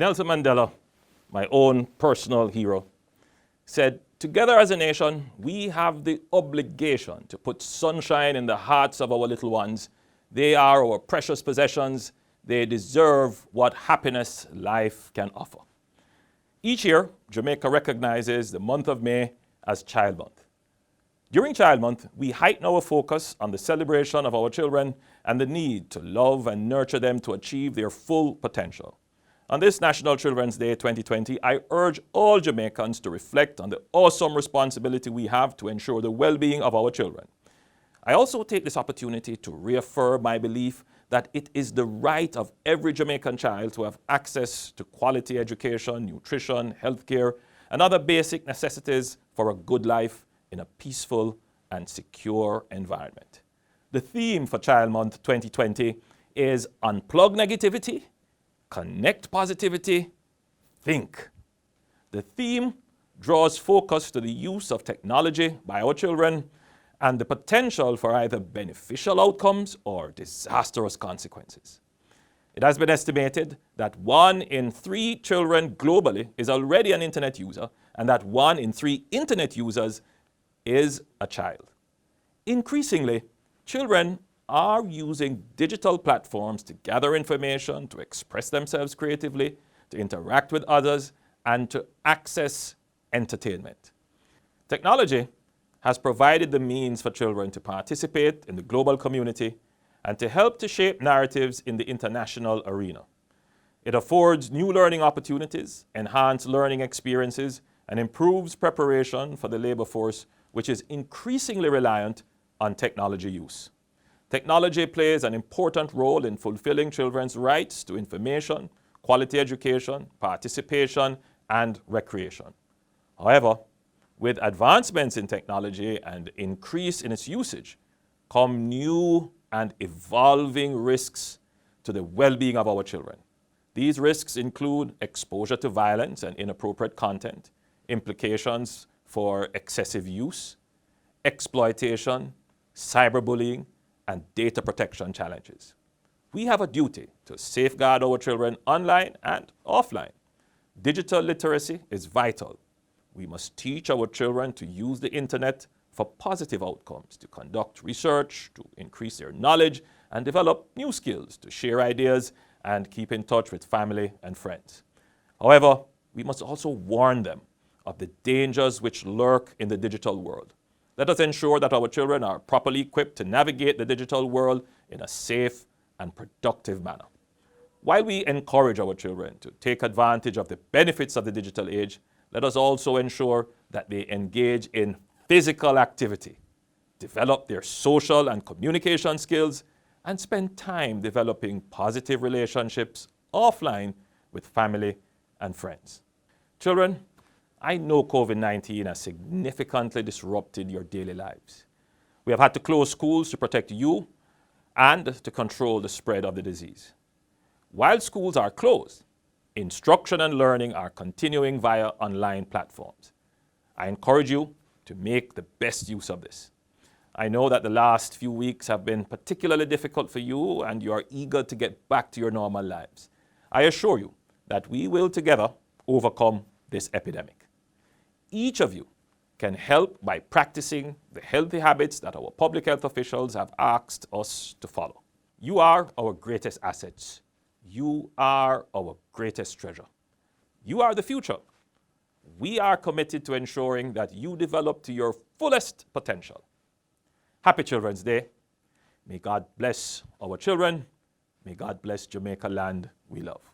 Nelson Mandela, my own personal hero, said, "Together as a nation, we have the obligation to put sunshine in the hearts of our little ones. They are our precious possessions. They deserve what happiness life can offer." Each year, Jamaica recognizes the month of May as Child Month. During Child Month, we heighten our focus on the celebration of our children and the need to love and nurture them to achieve their full potential. On this National Children's Day 2020, I urge all Jamaicans to reflect on the awesome responsibility we have to ensure the well-being of our children. I also take this opportunity to reaffirm my belief that it is the right of every Jamaican child to have access to quality education, nutrition, healthcare, and other basic necessities for a good life in a peaceful and secure environment. The theme for Child Month 2020 is Unplug Negativity, Connect Positivity, Think. The theme draws focus to the use of technology by our children and the potential for either beneficial outcomes or disastrous consequences. It has been estimated that 1 in 3 children globally is already an internet user and that 1 in 3 internet users is a child. Increasingly, children are using digital platforms to gather information, to express themselves creatively, to interact with others, and to access entertainment. Technology has provided the means for children to participate in the global community and to help to shape narratives in the international arena. It affords new learning opportunities, enhanced learning experiences, and improves preparation for the labor force, which is increasingly reliant on technology use. Technology plays an important role in fulfilling children's rights to information, quality education, participation, and recreation. However, with advancements in technology and increase in its usage, come new and evolving risks to the well-being of our children. These risks include exposure to violence and inappropriate content, implications for excessive use, exploitation, cyberbullying, and data protection challenges. We have a duty to safeguard our children online and offline. Digital literacy is vital. We must teach our children to use the internet for positive outcomes, to conduct research, to increase their knowledge, and develop new skills, to share ideas, and keep in touch with family and friends. However, we must also warn them of the dangers which lurk in the digital world. Let us ensure that our children are properly equipped to navigate the digital world in a safe and productive manner. While we encourage our children to take advantage of the benefits of the digital age, let us also ensure that they engage in physical activity, develop their social and communication skills, and spend time developing positive relationships offline with family and friends. Children, I know COVID-19 has significantly disrupted your daily lives. We have had to close schools to protect you and to control the spread of the disease. While schools are closed, instruction and learning are continuing via online platforms. I encourage you to make the best use of this. I know that the last few weeks have been particularly difficult for you and you are eager to get back to your normal lives. I assure you that we will together overcome this epidemic. Each of you can help by practicing the healthy habits that our public health officials have asked us to follow. You are our greatest assets. You are our greatest treasure. You are the future. We are committed to ensuring that you develop to your fullest potential. Happy Children's Day. May God bless our children. May God bless Jamaica land we love.